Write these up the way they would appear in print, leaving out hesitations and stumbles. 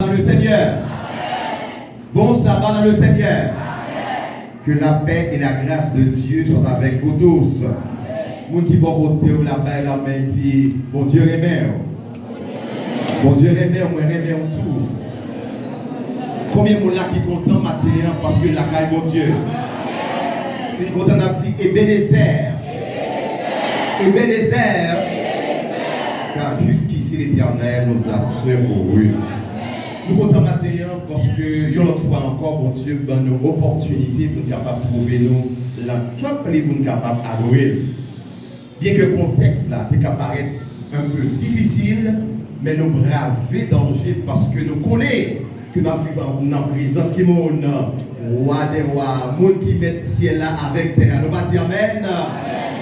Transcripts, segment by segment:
Dans le Seigneur. Amen. Bon sabbat dans le Seigneur. Amen. Que la paix et la grâce de Dieu soient avec vous tous. Moun qui bon côté ou la paix la main dit bon Dieu remet. Bon Dieu remet, moi remet tout. Combien de gens qui sont contents matin parce que la caille bon Dieu. Si vous content n'a dit Ebenezer. Ebenezer. Car jusqu'ici l'Éternel nous a secourus. Nous comptons matin parce que l'autre fois encore, bon Dieu, donne nous opportunité pour nous capables de trouver nous l'entente pour nous capables d'adorer. Bien que le contexte là peut paraître un peu difficile, mais nous braver danger parce que nous connaissons que nous vivons en présence qui est mon roi des rois, monde qui met le ciel là avec terre. Nous va dire Amen.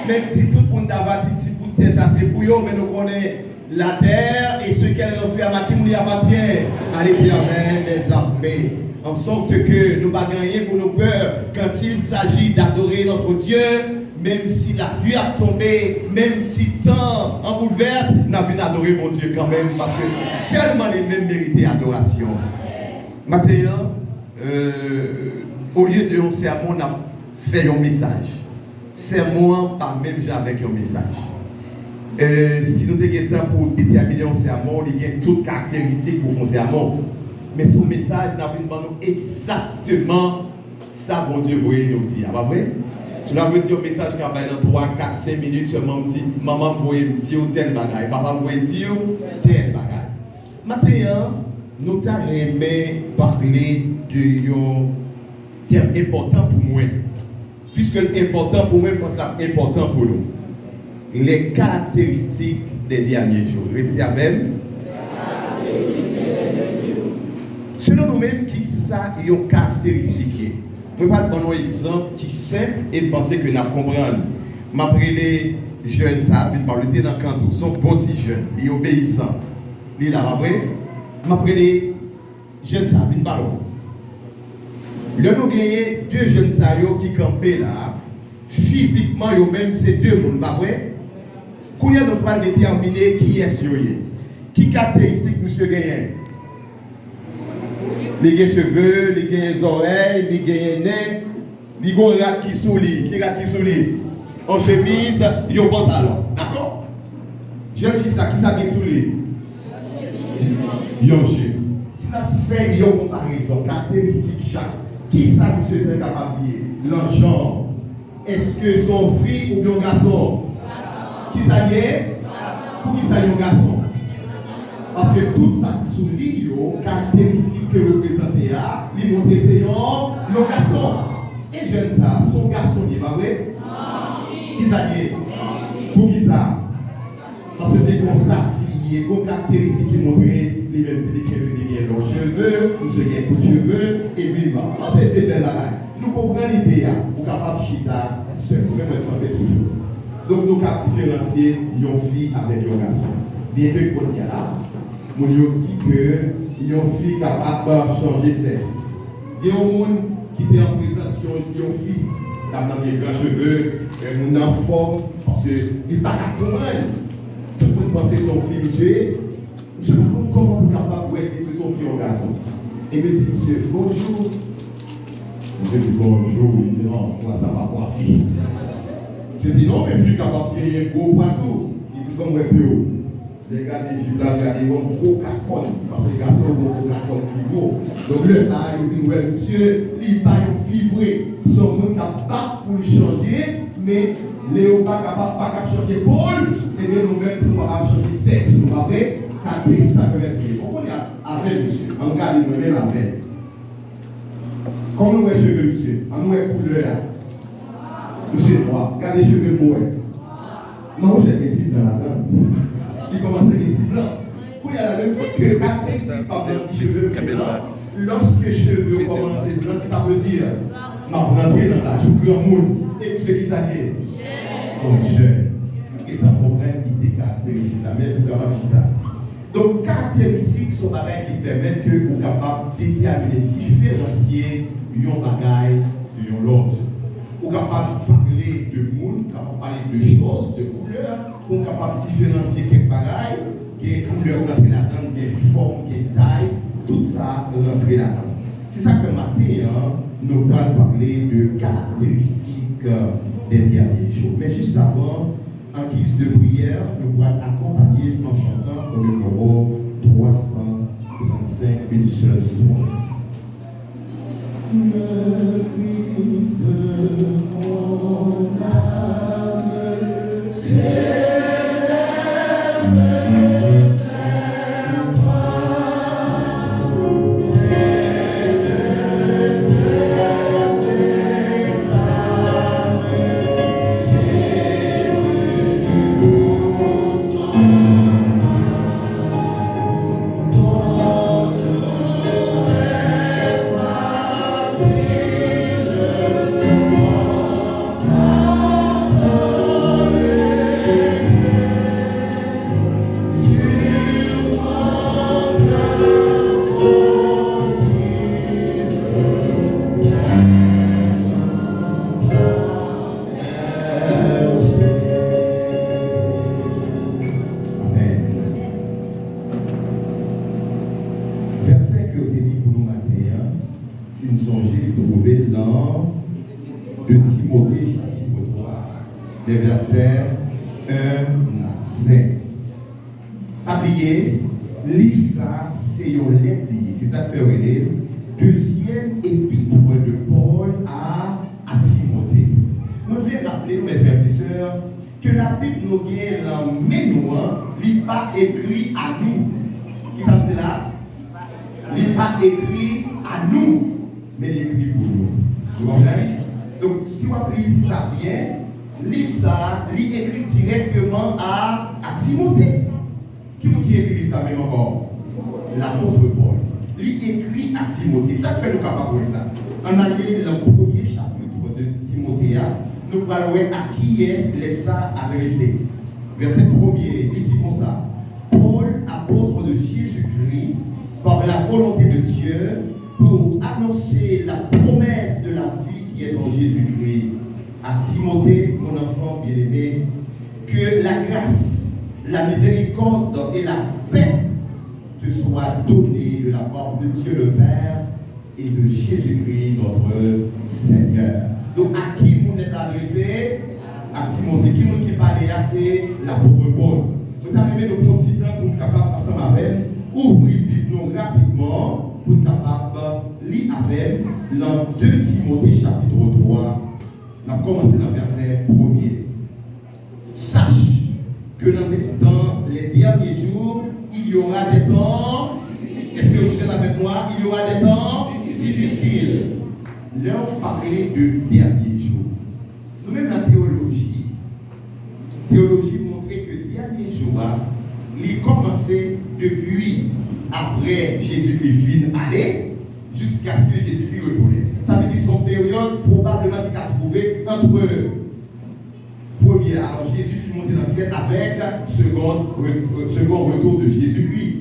Même si tout le monde a dit que ça c'est pour eux, mais nous connaissons la terre et ce qu'elle renferme à qui nous appartient à l'Éternel des armées. En sorte que nous ne pas gagner pour nos peurs quand il s'agit d'adorer notre Dieu, même si la pluie a tombé, même si temps en bouleverse, nous avons adorer mon Dieu quand même, parce que seulement les mêmes méritent adoration. Maintenant, au lieu de un sermon, on a fait un message. Sermon, pas même avec un message. Si nous avons temps pour déterminer un sermon, il y a toutes caractéristiques pour faire un sermon. Mais ce message n'a pas exactement ça, bon Dieu, vous voyez nous dire. Pas vrai? Cela veut dire un message qui a dans 3, 4, 5 minutes seulement me dit, maman, vous voyez me dire tel bagaille, papa, vous voyez dire tel bagaille. Maintenant, nous avons aimé parler d'un terme important pour moi. Puisque l'important pour moi, je pense que c'est important pour nous. Les caractéristiques des derniers jours. Répétez même. Selon nous-mêmes, qui ça y a caractéristiques. Je vais prendre un exemple qui est simple et penser que nous comprenons. M'après les jeunes, ça vient parler dans le canton. Sont bons petits jeunes, ils obéissants. Ils là, pas vrai? M'après les jeunes, ça vient parler. Là, nous avons deux jeunes qui campaient là. Physiquement, eux-mêmes, c'est deux mondes, pas vrai? Quand nous allons déterminer qui est sur eux. Qui caractéristique monsieur Gagné? Les cheveux, les oreilles, les nez, les rat qui sont qui en chemise, ils ont pantalon. D'accord? Jeune fille, ça, qui ça qui sous lui? Ils ont chemise. Si ça fait une comparaison, caractéristique chaque, qui ça monsieur est capable de dire? L'enjeu. Est-ce que son fille ou bien garçon? Qui ça y est? Pour qui ça y est un garçon? Parce que tout ça souligne les caractéristiques que représentez là, il montre que c'est un garçon. Et jeune ça, son garçon, il va vrai? Qui ça y est? Pour qui ça? Parce que c'est comme ça, il y a des caractéristiques qui montrent les mêmes idées, leurs cheveux, nous avons des coups de cheveux, et puis c'est belle bagaille. Nous comprenons l'idée, pour capable chita seul, même être toujours. Donc nous avons différencié une fille avec un garçon. Bien que qu'on y a là, nous avons dit que une fille capable de changer de sexe. Il y a un monde qui était en présence d'une fille, qui a des grands cheveux, une forme, parce qu'il n'est pas capable. Tout le monde pensait son fille tuée. Je me demande comment vous êtes capable de rester sur son fille ou garçon. Et me dit, monsieur, bonjour. Je dis bonjour, il dit non, moi ça va voir fille. Je dis non, mais fille capable de gagner gros partout. Il dit comme plus haut. Les gars des Jules là, regardez, ils ont gros cacon. Parce que les garçons ont gros cacon plus gros. Donc le ça, il dit, ouais, monsieur, il pas une fille vraie. Son monde capable pour changer, mais Léo pas capable de changer Paul. Et bien nous-mêmes, nous ne pouvons pas changer sexe. Nous ne pouvons pas faire ça peut être bien. Pourquoi on est avec monsieur? On regarde nous-mêmes avec. Comme nous les cheveux, monsieur, nous les couleurs. Monsieur noir, regardez les cheveux noirs. Non, j'ai des petits blancs là-dedans. Il commence avec des petits blancs. Pour y aller, il faut que caractéristique par les cheveux blancs. Lorsque les cheveux commencent à blanc, ça veut dire m'a rentré dans l'âge, je grand monde. Et monsieur qui s'allie sont jeunes. Et dans le problème, il est caractéristique. La mère, c'est pas chita. Donc, caractéristiques sont des bagages qui permettent que vous soyez capable de déterminer, différencier un bagaille de l'autre. Vous êtes capable de parler de monde, capable de parler de choses, de couleurs, vous êtes capable de différencier quelques bagailles, des couleurs dans la donne, des formes, des tailles, tout ça rentrer là-dedans. C'est ça que matin, nous allons parler de caractéristiques des derniers jours. Mais juste avant, en guise de prière, nous allons accompagner en chantant le numéro 335, une seule strophe. Le cri de mon âme s'élève. Les versets 1 à 5. Oubliez, livre ça, c'est une lettre, c'est ça que fait relire. Deuxième épître de Paul à Timothée. Nous voulons rappeler, mes frères et sœurs, que la Bible nous vient dans nous, n'est pas écrit à nous. Qui ça veut dire là? Il n'est pas écrit à nous, mais il est écrit pour nous. Vous comprenez? Donc, si vous appelez ça bien, livre ça, il écrit directement à Timothée. Qui écrit ça même encore? L'apôtre Paul. Il écrit à Timothée. Ça fait nous capables de ça. On a lu le premier chapitre de Timothée. Nous allons voir à qui est lettre adressée. Verset 1er, il dit comme ça. Paul, apôtre de Jésus-Christ, par la volonté de Dieu, pour annoncer la promesse de la vie qui est en Jésus-Christ. À Timothée, mon enfant bien-aimé, que la grâce, la miséricorde et la paix te soient données de la part de Dieu le Père et de Jésus-Christ notre Seigneur. Donc à qui vous êtes adressé? À Timothée. Qui parle là, c'est l'apôtre Paul. Nous avons mis nos petits temps pour être capable ensemble avec ouvrir nous rapidement pour être capable de lire avec dans 2 Timothée chapitre 3. On a commencé dans le verset 1er. Sache que dans les derniers jours, il y aura des temps. Est-ce que vous êtes avec moi? Il y aura des temps difficiles. Là, on parlait de derniers jours. Nous-mêmes, la théologie montrait que derniers jours, il commençait depuis après Jésus-Christ vint aller jusqu'à ce que Jésus-Christ retourne. Ça veut dire son période probablement qu'il a trouvé entre premier. Alors Jésus fut monté dans le ciel avec second retour de Jésus-Christ.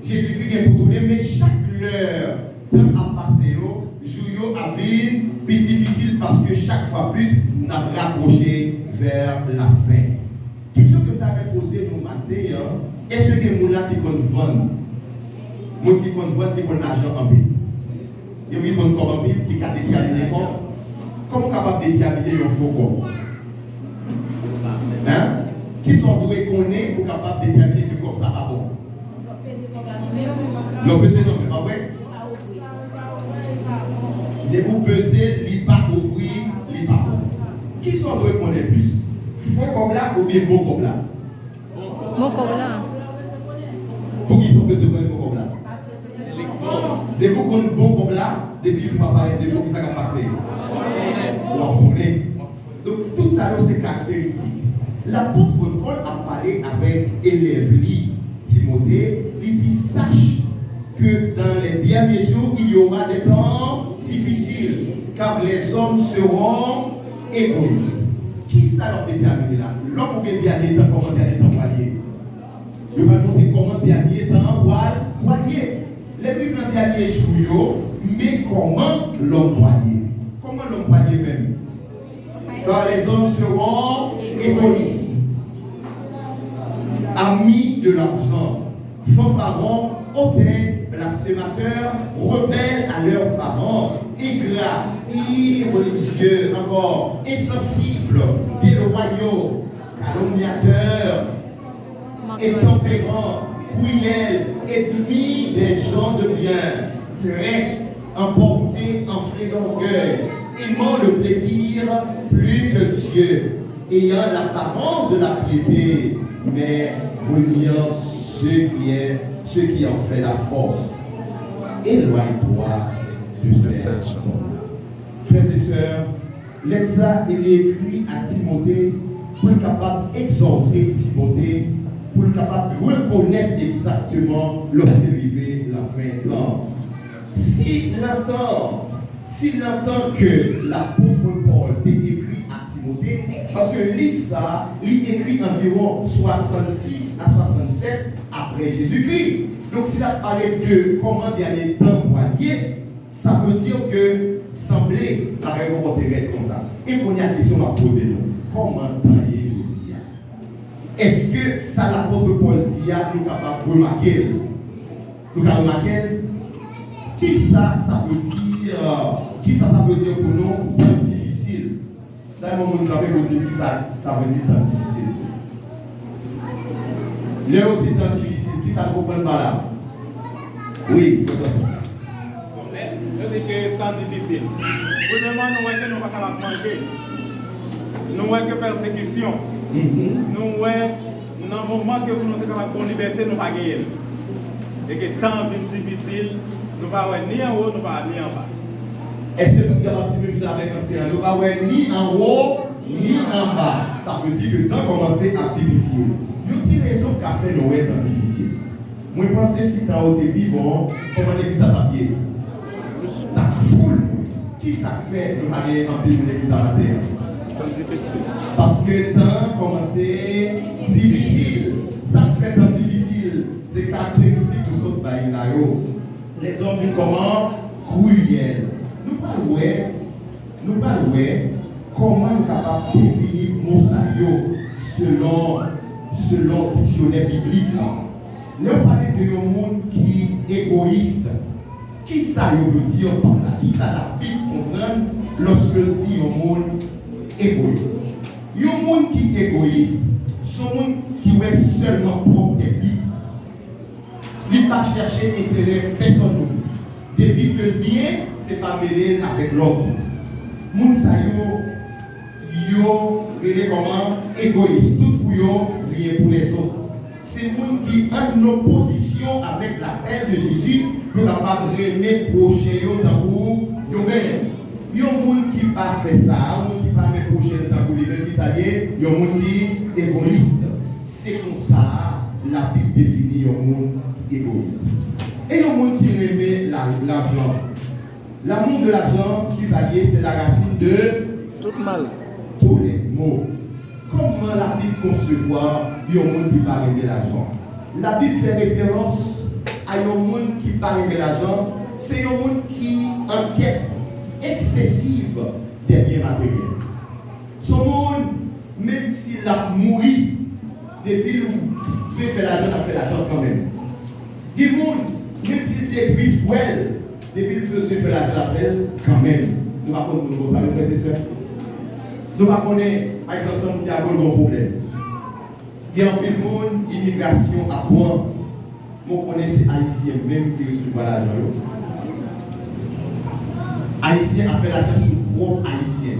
Jésus-Christ est pour tourner, mais chaque heure, temps a passé, jour a vu plus difficile parce que chaque fois plus, nous avons rapproché vers la fin. Question que tu avais posée nos matins, est-ce que les gens qui comptent vendre, les gens qui comptent vendre, qui comptent l'argent en pile? Il y a des gens en pile qui ont déterminé comment capable de déterminer un faux corps? Hein? Qui sont doués qu'on est pour capable de déterminer que comme ça va bon? Le peser non, mais pas vrai? Les vous peser, il pas ouvrir, il pas bon. Qui sont doués qu'on est plus? Faux comme là ou bien bon comme là? Bon comme là. Pour qui sont pesés comme bon comme là? Des vous qu'on bon comme là, depuis que papa et depuis que ça va passer. On connaît. Donc tout ça c'est caractéristique. L'apôtre Paul a parlé avec élève Timothée, il dit sache que dans les derniers jours il y aura des temps difficiles car les hommes seront égoïstes. Qui ça leur détermine là? L'homme ou bien dernier temps, comment dernier temps voilier? Il va montrer comment dernier temps voilier. Les vivants dans dernier jour, mais comment l'homme voilier? Comment l'homme voilier même? Car les hommes seront égoïstes, amis de l'argent, fanfarons, hautains, blasphémateurs, rebelles à leurs parents, ingrats, irreligieux, encore insensibles, déloyaux, calomniateurs, intempérants, cruels, ennemis des gens de bien, traîtres, emportés en frais d'orgueil, aimant le plaisir plus que Dieu, ayant l'apparence de la piété, mais reniant ce qui en fait la force. Éloigne-toi de ces personnes-là. Frères et sœurs, lettre ça, il est écrit à Timothée pour être capable d'exhorter Timothée, pour être capable de reconnaître exactement lorsqu'il arrive la fin du temps. S'il entend que l'apôtre Paul est écrit à Timothée, parce que le livre ça, il écrit environ 66 à 67 après Jésus-Christ. Donc s'il a parlé de comment dernier temps pour allier, ça veut dire que semblait la réponse comme ça. Et qu'on y a une question à poser nous. Comment tailler Jodia? Est-ce que ça l'apôtre Paul dit nous capables de remarquer? Nous avons remarqué? Qui ça veut dire? Qui ça veut dire pour nous? Temps difficile. Là, mon monde vous dire qui ça veut dire temps difficile. Léo dit temps difficile. Qui ça comprend pas là? Oui, c'est ça. Je dis que temps difficile. Premièrement, nous voyons que nous ne pouvons pas manquer. Nous voyons que persécution. Nous voyons dans le moment que nous sommes capables de liberté, nous ne pouvons pas gagner. Et que temps difficile, nous ne pouvons pas ni en haut, nous ne pouvons pas ni en bas. Est-ce que nous garantissons même ça avec un séance? Nous ne pouvons pas ni en haut, ni en bas. Ça veut dire que le temps commence à difficile. Nous tirons les autres cafés Noël dans difficile. Moi, je pense que si tu as au début, bon, comment l'église à papier? La foule, qui ça fait de parler en plus de l'église à terre? Parce que le temps commence difficile. Ça fait temps difficile. C'est caractéristique de ce pays là. Les hommes viennent comment? Cruels. Nous parlons comment nous sommes capables de définir Mosaïo selon le dictionnaire biblique. Nous parlons de un monde qui est égoïste. Qui ça veut dire par là? Qui ça la Bible comprend lorsque dit un monde égoïste? Un monde qui est égoïste, c'est un monde qui est seulement propre de lui. Il ne va pas chercher intérêt personne. Depuis que le bien, ce n'est pas mêlé avec l'autre. Moun sa yo comment égoïste. Tout pour yo, rien pour les autres. C'est moun qui est en opposition avec l'appel de Jésus. Nous n'avons pas remettre prochain dans vous, yo-même. Yon moun qui pas fait ça, yon moun qui pas mettre prochain dans vous, lui-même qui s'allie, yon moun qui est égoïste. C'est comme ça la Bible définit yon moun égoïste. Et yon moun qui remet l'argent. L'amour de l'argent qui s'allie, c'est la racine de tout mal. Tous les mots. Comment la Bible concevoir yon moun qui pas remet l'argent? La Bible fait référence à un monde qui parle de l'argent, c'est un monde qui enquête excessive des biens matériels. Ce monde, même s'il a mouru, depuis où il fait l'argent, il a fait l'argent quand même. Il monde, même s'il détruit fuel, depuis le besoin fait l'argent, il a fait quand même. Nous ne savons pas comment frères et sœurs. Nous ne savons pas, par exemple, si il y a un gros problème. Il y a un peu de monde, immigration à point. Moi, je connais ces Haïtiens même qui reçoivent l'argent. Haïtien a fait l'argent sur le propre Haïtien.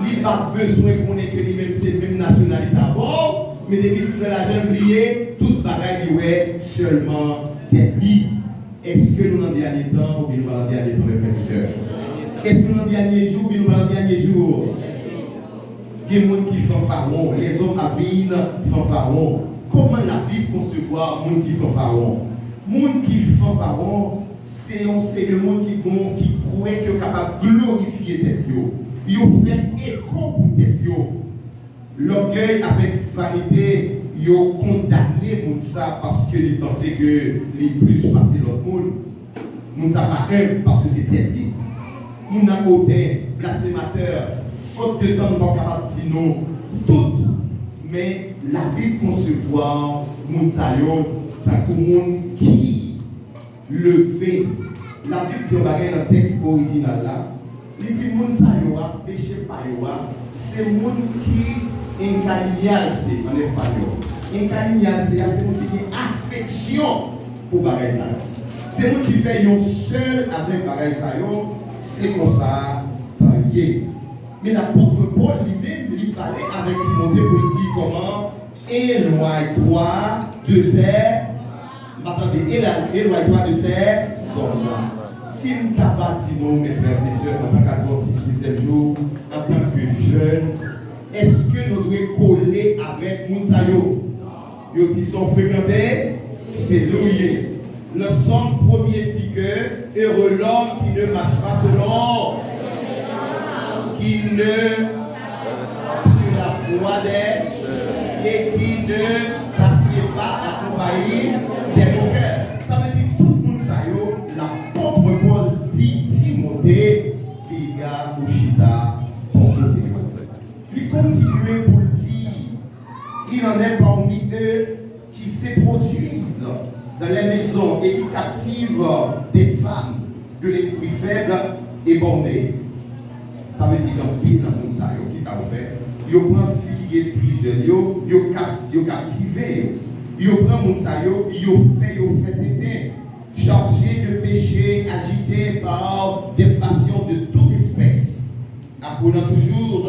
Il n'a pas besoin qu'on ait que lui-même c'est la même nationalité avant, mais depuis qu'il fait l'argent, lié, toute bagaille lui est seulement tête libre. Est-ce que nous dans le dernier temps ou bien nous dans le dernier temps, mes frères et sœurs? Est-ce que nous dans le dernier jour ou bien nous dans le dernier jour? Il y a des gens qui font pharaon, les hommes à ville font pharaon. Comment la Bible concevoir les gens qui font pharaon? Les gens qui font pharaon, c'est le monde qui croit qu'ils sont capables de glorifier tête. Ils ont fait écho pour tête. L'orgueil avec vanité, ils ont condamné les gens parce qu'ils pensaient que les plus passaient l'autre monde. Nous n'avons pas un parce que c'est tête. Nous n'avons pas blasphémateur, faute de temps, nous ne sommes pas capables de dire non. Toutes. Mais la Bible concevoir, nous savons, c'est pour les gens levé. La Bible dit dans le texte original là, il dit moun sa yo a péché par yo a, c'est moun qui encalignance en espagnol. Encalignance c'est moun qui a affection pour bagay sa yo. C'est moun qui fait yon seul avec bagay sa yo, c'est comme ça taillé. Mais l'apôtre Paul lui-même lui parlait avec Timothée pour dire comment éloigne-toi de ces éloigne-toi de ces hommes-là. Si nous t'avons dit non, mes frères et sœurs, en tant qu'adventistes du 7e jour, en tant que jeunes, est-ce que nous devons coller avec Mounsayo? Ils sont fréquentés, c'est loué. Le Somme premier dit que heureux l'homme qui ne marche pas selon, qui ne sur la voie des et qui ne s'assied pas accompagné des moqueurs. Ça veut dire tout le monde ça yo, l'apôtre Paul dit Timothée, Piga, Ushita, pour lui continuer pour le dire, il en est parmi eux qui s'introduisent dans les maisons et qui captivent des femmes de l'esprit faible et borné. Ça veut dire qu'il y a un dans ça, qui ça va faire? Il y a un fille qui est esprit jeune, il y a captivé, il y a un ça, il y a fait éteindre, chargé de péché, agité par des passions de toute espèce, apprenant toujours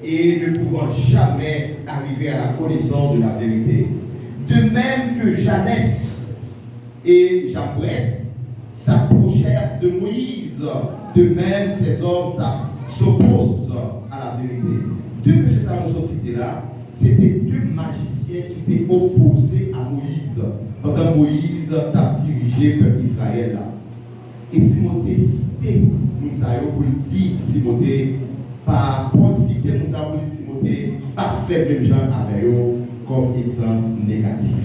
et ne pouvant jamais arriver à la connaissance de la vérité. De même que Janès et Jambres s'approchèrent de Moïse, de même ces hommes s'opposent à la vérité. Deux messieurs Salomon sont cités là, c'était deux magiciens qui étaient opposés à Moïse. Pendant Moïse a dirigé le peuple Israël là. Et Timothée citait Mounsayo pour dire Timothée, par Paul citait Mounsayo pour dire Timothée, pas faire même gens avec eux comme exemple négatif.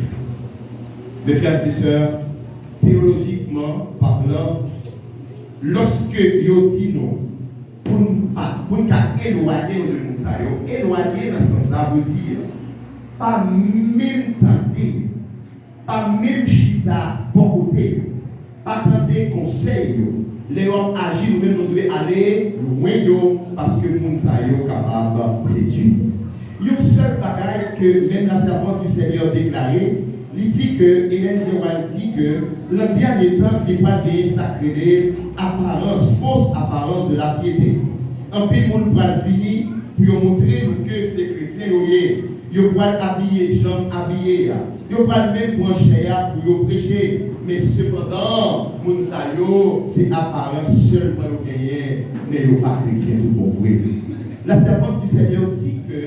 Mes frères et sœurs, théologiquement parlant, lorsque yo dit non, pour nous éloigner de Mounsayo, éloigner dans ce sens, ça veut dire pas même tenter, pas même chita bon côté, pas tenter conseil. Les hommes agissent, nous-mêmes nous devons aller loin parce que Mounsayo est capable de séduire. Il y a un seul bagage que même la servante du Seigneur déclaré, il dit que, Hélène Géroal dit que, le dernier temps, il n'y a pas de sacré apparence, fausse apparence de la piété. En plus, on va finir pour montrer que ces chrétiens, ils vont habiller les gens habillés. Ils vont même prendre cher pour prêcher. Mais cependant, c'est apparence seulement au gagné, mais ils ne sont pas chrétiens tout pour vrai. La servante du Seigneur dit que,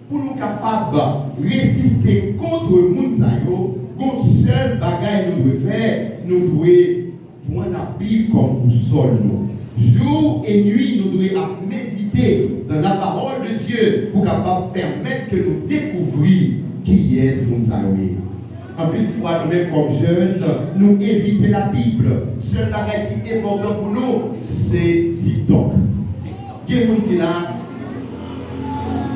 pour nous capables de résister contre Mounsayo, le seul bagage nous devons faire, nous devons prendre la Bible comme boussole. Jour et nuit, nous devons méditer dans la parole de Dieu pour capable permettre que nous découvrions qui est Mounsayo. En plus, fois, nous-mêmes comme jeunes, nous éviter la Bible. Seul bagage qui est important pour nous, c'est TikTok. Il y a des gens qui là.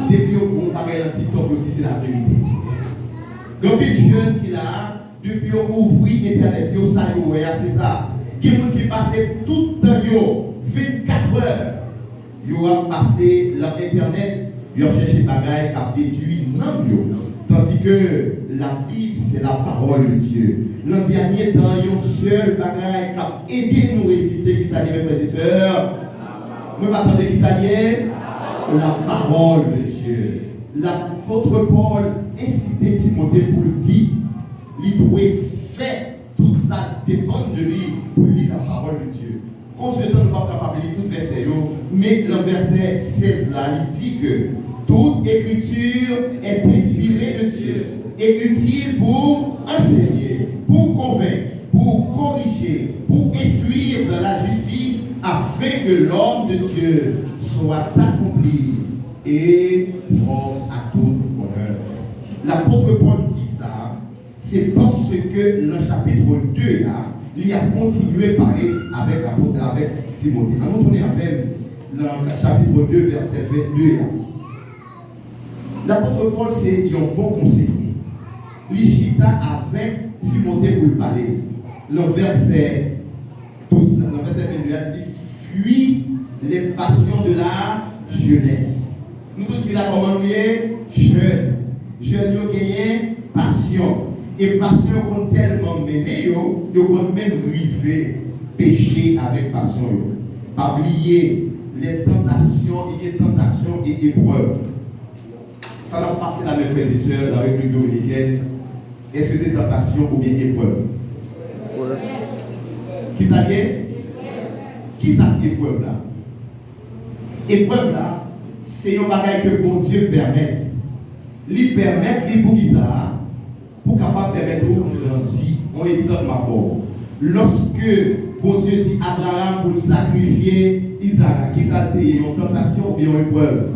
Depuis qu'on parle dans TikTok, on dit c'est la vérité. Donc, les jeunes qui là, depuis qu'on ouvre Internet, c'est ça. Il y a des gens qui passent tout le temps, 24 heures, ils ont passé l'Internet, ils ont cherché des bagages qui ont détruit non. Tandis que la Bible, c'est la parole de Dieu. Dans le dernier temps, il y a un seul bagage qui a aidé nous à résister, qui s'allie, mes frères et sœurs. Nous attendons qui s'allie. La parole de Dieu. L'apôtre Paul incitait Timothée pour le dire, il doit faire tout ça dépend de lui pour lire la parole de Dieu. Quand ce temps, nous ne sommes pas capables de lire tout verset, mais le verset 16 là, il dit que toute écriture est inspirée de Dieu et utile pour enseigner, pour convaincre, pour corriger, pour instruire dans la justice, afin que l'homme de Dieu soit accompli et propre à toute bonheur. L'apôtre Paul dit ça, c'est parce que dans le chapitre 2, là, il a continué à parler avec Timothée. Allons tourner avec le chapitre 2, verset 22. Là. L'apôtre Paul, c'est un bon conseiller. Il chita avec Timothée pour le parler. Le verset les passions de la jeunesse. Nous tous qui la comment nous est jeune. Jeune yo gagné passion. Et passion qu'on tellement mené yo qu'on même rivé péché avec passion yo. Pas oublier les tentations et épreuves. Ça va passer là mes frères et sœurs dans la République dominicaine. Est-ce que c'est tentation ou bien épreuve? Qui ça est? Qui ça épreuve là? Épreuve là, c'est un bagage que bon Dieu permet. Il permet, il pour qui ça? Pour capable permettre de grandir. On exemple ma part. Lorsque bon Dieu dit à Abraham pour sacrifier Isaac, qui ça été une tentation ou bien une épreuve?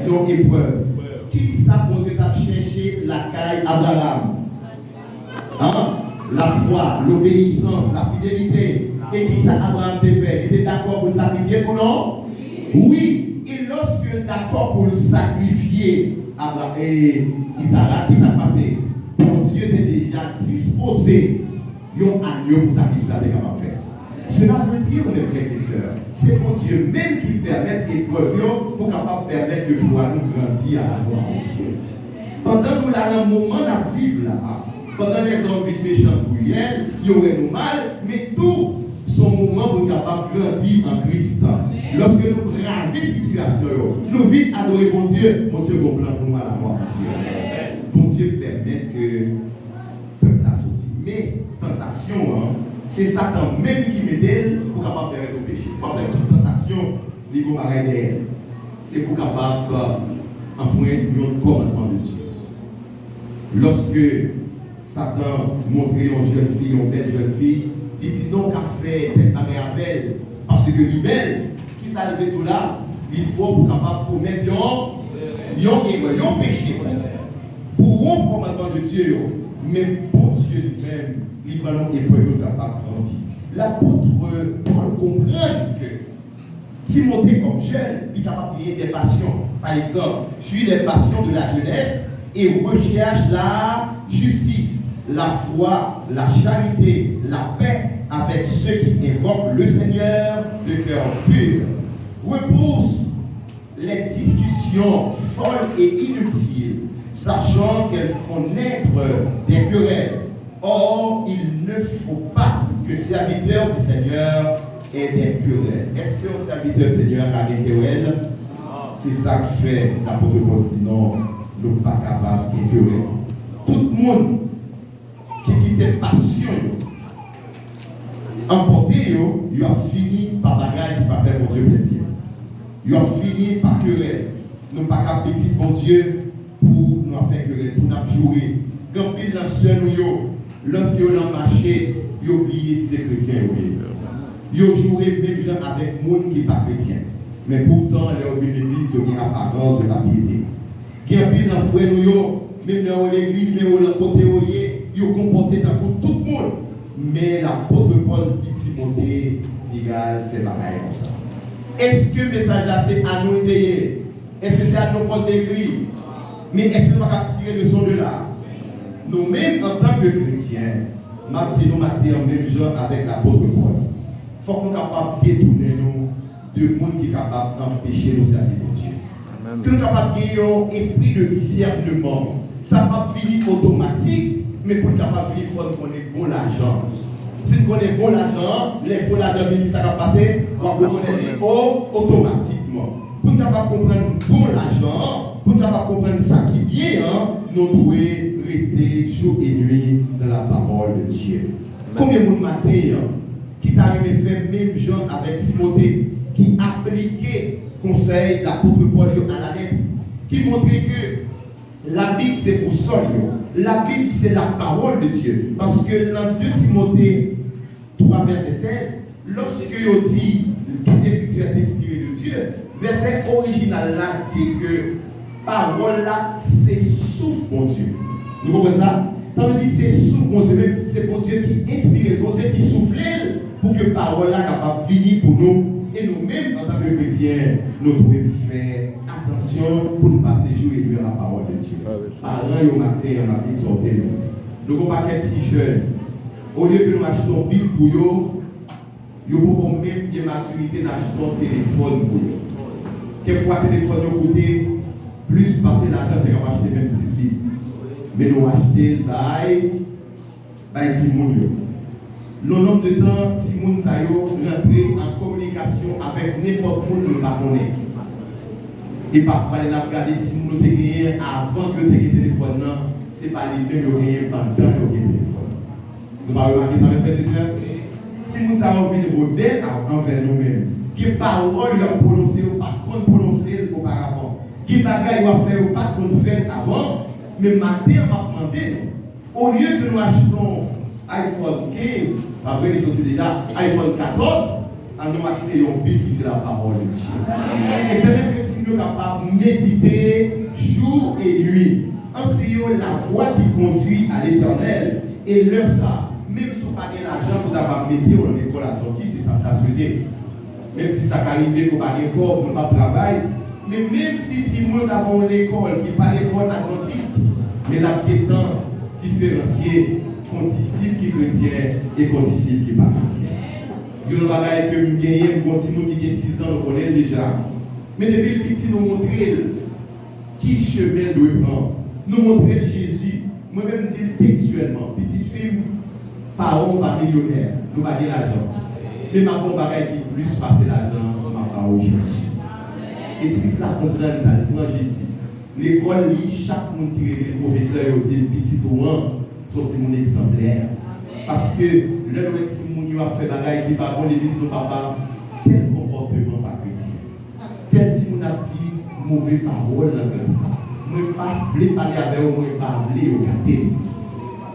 Une épreuve. Qui ça bon Dieu t'a cherché la caille Abraham? Hein? La foi, l'obéissance, la fidélité. Et qui ça Abraham t'a fait? Il était d'accord pour le sacrifier ou non? Oui. Et lorsque d'accord pour le sacrifier Isaac, qui s'est passé? Bon Dieu était déjà disposé un agneau pour sacrifier ça, capable de faire. Cela veut dire, mes frères et sœurs, c'est mon Dieu même qui permet l'épreuve pour capable permettre de voir nous grandir à la gloire de Dieu. Pendant nous là, dans le moment à vivre là, pendant les envies méchantes cruelles, il y aurait nous mal, mais tout son moment pour nous capable de grandir en Christ. Lorsque nous gravons la situation, nous vite adorer mon Dieu comprend pour nous à la gloire de Dieu. Bon Dieu permet que le peuple a sorti. Mais tentation, c'est Satan même qui m'aide pour capable permettre au péché. Pas toute tentation, il faut arrêter. C'est pour capable enfreindre le commandement de Dieu. Lorsque Satan montrait une jeune fille, une belle jeune fille, il dit non qu'à faire telle manière belle, parce que lui belle, qui s'arrive tout là, il faut pour capable commettre un péché. Pour un commandement de Dieu, mais pour Dieu lui-même, il va nous épreuver capable de grandir. L'apôtre Paul comprend que Timothée, comme jeune, il est capable de payer des passions. Par exemple, suit les passions de la jeunesse et recherche la justice, la foi, la charité, la paix avec ceux qui invoquent le Seigneur de cœur pur. Repousse les discussions folles et inutiles, sachant qu'elles font naître des querelles. Or, il ne faut pas que serviteur du Seigneur ait des querelles. Est-ce qu'un serviteur du Seigneur a des querelles? C'est ça que fait l'apôtre Paul dit non, nous ne sommes pas capables de querelles. Tout le monde qui quitte passion, emporté, il a fini par bagage qui va faire pour Dieu plaisir. Il a fini par querelle. Nous ne sommes pas capables de dire bon Dieu pour nous faire querelle, pour nous jouer. Quand il dans seul nous, lorsque vous dans marché, vous oubliez si c'est chrétien ou bien. Vous jouez même gens avec des gens qui ne sont pas chrétiens. Mais pourtant, ils viennent l'église, ils ont une apparence de la piété. Quand il dans frère nous, même dans l'église, même dans le côté où ils ont comporté pour tout le monde. Mais l'apôtre Paul dit Timothée, égal, fait bagaille comme ça. Est-ce que le message là c'est à nous payer? Est-ce que c'est à nous porter écrit? Mais est-ce que nous ne pouvons pas tirer le son de là? Nous-mêmes, en tant que chrétiens, nous matons même genre avec l'apôtre Paul. Il faut qu'on soit capable de détourner nous de monde qui est capable d'empêcher nos services de Dieu. Que nous sommes capables de gagner un esprit de discernement. Ça ne va pas finir automatique, mais pour être capable de il faut qu'on ait bon l'argent. Si nous connaissons bon l'argent, les faux l'argent venir, ça va passer, on va connaître automatiquement. Pour nous capable de comprendre bon l'argent, pour nous capable de comprendre ça qui est bien, nous devons rester jour et nuit dans la parole de Dieu. Combien de monde matin qui t'a arrivé faire même genre avec Timothée, qui appliquait conseil l'apôtre Paul à la lettre, qui montrait que la Bible c'est pour sol, la Bible c'est la parole de Dieu. Parce que dans 2 Timothée 3 verset 16, lorsque il dit toute l'écriture est inspirée de Dieu, verset original là dit que parole là c'est souffle mon Dieu. Vous comprenez ça? Ça veut dire que c'est souffle mon Dieu, c'est mon Dieu qui inspire, mon Dieu qui souffle pour que parole là capable de venir pour nous. Et nous-mêmes, en tant que chrétiens, nous devons faire attention pour nous passer jour et nuit à la parole de Dieu. Parents, au matin, on a exhorté nous. Nous avons pas qu'un petit jeune. Au lieu que nous achetons Bible pour eux, Vous pouvez même de maturité d'acheter un téléphone pour vous. Quelquefois, le téléphone coûte plus passer l'argent que vous acheter même 10 livres. Mais nous achetons by Timoun. Le nombre de temps, Timoun sa yo rentrer en communication avec n'importe qui ne pas connaître. Et parfois, les gens regardent Timoun nous gagné avant que le téléphone, ce n'est pas les mêmes qui ont gagné pendant que le téléphone. Nous ne pouvons pas remarquer ça, mes frères et sœurs. Timoun sa yo venu rebelle envers nous-mêmes. Qui parole a prononcé ou pas qu'on prononcer auparavant. Qui bagaille a fait ou pas qu'on fait avant. Mais matin, on m'a demandé, au lieu que nous achetons iPhone 15, après ils sont déjà iPhone 14, à nous acheter une Bible qui c'est la parole de Dieu. Et permettre que si nous sommes capables de méditer jour et nuit, enseignons la voie qui conduit à l'éternel. Et leur ça, même si vous n'avez pas l'argent pour avoir mis dans l'école adventiste, c'est ça qui a souhaité. Même si ça arrive qu'on n'a pas de corps, qu'on n'a pas de travail, mais même si tout le monde a l'école, qui n'est pas l'école adventiste, mais la pétant différencier contre disciple qui est chrétien et contre disciple qui n'est pas chrétien. Il y a une bagaille que nous gagnons, quand nous qui avons 6 ans, nous connaissons déjà. Mais depuis le petit, nous montrons qui chemin doit prendre. Nous montrons Jésus. Moi-même, je dis textuellement, petite fille, parents, pas millionnaire, nous pas l'argent. Mais ma bonne bagaille qui plus passer l'argent, ma parole Jésus. Et si ça comprend ça, prend Jésus. L'école lit, chaque monde qui est le professeur, il dit petit ou un, sorti mon exemplaire. Parce que le petit moun a fait bagaille qui va bon l'église au papa, tel comportement pas chrétien. Tel si moun a dit mauvaise parole dans la classe. Moi pas voulais parler avec eux, moi pas voulais regarder.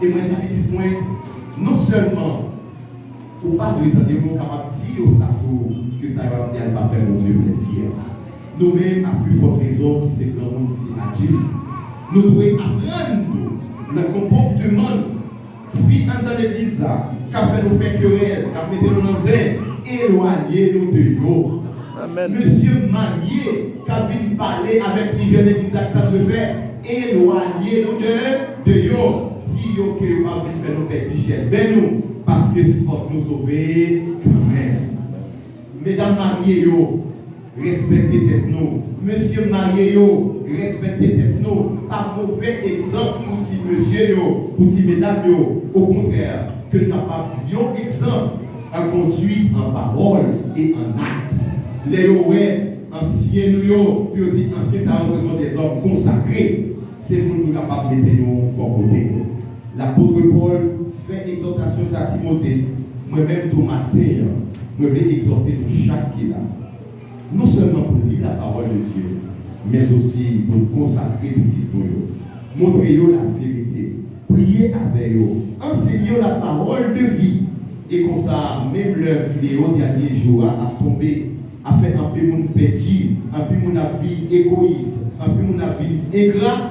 Et moi dis petit point, non seulement ou pas de l'état de mon capable de dire ça que ça va dire elle va faire mon Dieu plaisir. Nous-mêmes, à plus forte raison, qui c'est grand monde, qui c'est adulte, nous devons apprendre le comportement fille dans l'église là, qui a fait nous faire querelle, qui a mis nous dans un, éloignez-nous de yo. Amen. Monsieur marié, qui a venu parler avec si jeune église que ça devait faire, éloignez-nous de yo. Si yo que vous avez fait nous perdre cher, ben nous, parce que c'est pour nous sauver quand même. Mesdames mariées yo, respectez tête nous. Monsieur marié yo, respectez tête nous. Pas mauvais exemple pour petit monsieur yo, pour petit mesdames yo. Au contraire, que nous capable un exemple à conduire en parole et en acte. Les anciens nous puis dit anciens ça ce sont des hommes consacrés. C'est pour nous capables de mettre nous au côté. L'apôtre Paul fait exhortation à Timothée. Moi-même tout matin, je vais exhorter nous chaque qui là. Non seulement pour lire la parole de Dieu, mais aussi pour consacrer petit pour eux. Montrez-vous la vérité. Priez avec eux. Enseignez la parole de vie. Et comme ça, même le fléau dernier jour a tombé, a fait un peu mon perdu, un peu mon avis égoïste, un peu mon avis ingrat.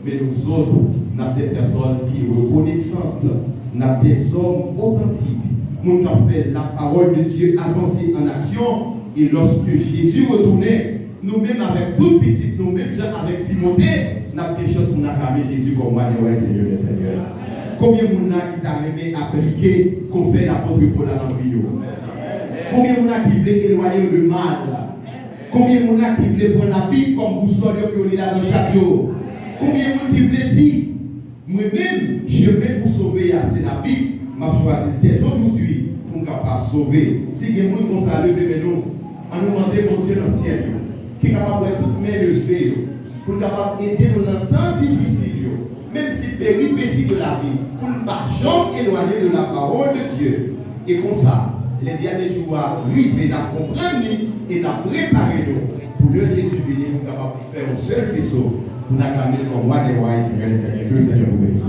Mais nous autres, nous avons des personnes qui sont reconnaissantes, nous avons des hommes authentiques. Nous avons fait la parole de Dieu avancer en action. Et lorsque Jésus retournait, nous-mêmes avec toute petite, nous-mêmes avec Timothée, nous avons des choses pour nous acclamer Jésus comme moi, Seigneur des Seigneurs. Combien de gens qui t'a même appliqué conseil d'apôtre Paul dans la vie? Combien de gens qui veulent éloigner le mal? Combien de gens qui veulent prendre la Bible comme boussole pour aller dans chaque jour? Combien de gens qui veulent dire, moi-même, je vais vous sauver, c'est la Bible, m'a choisi dès aujourd'hui pour capable sauver. Si quelqu'un nous a levé, nous, à nous demander mon Dieu dans le ciel, qui est capable de toutes mains levées, pour capable d'aider nous dans temps difficile, même si péripéties de la vie, pour ne pas jamais éloigner de la parole de Dieu. Et comme ça, les derniers jours arrivent à comprendre et à préparer nous pour le Jésus venir, nous capable de faire un seul faisceau pour nous acclamer comme moi des rois, Seigneur, les Seigneurs, que le Seigneur vous bénisse.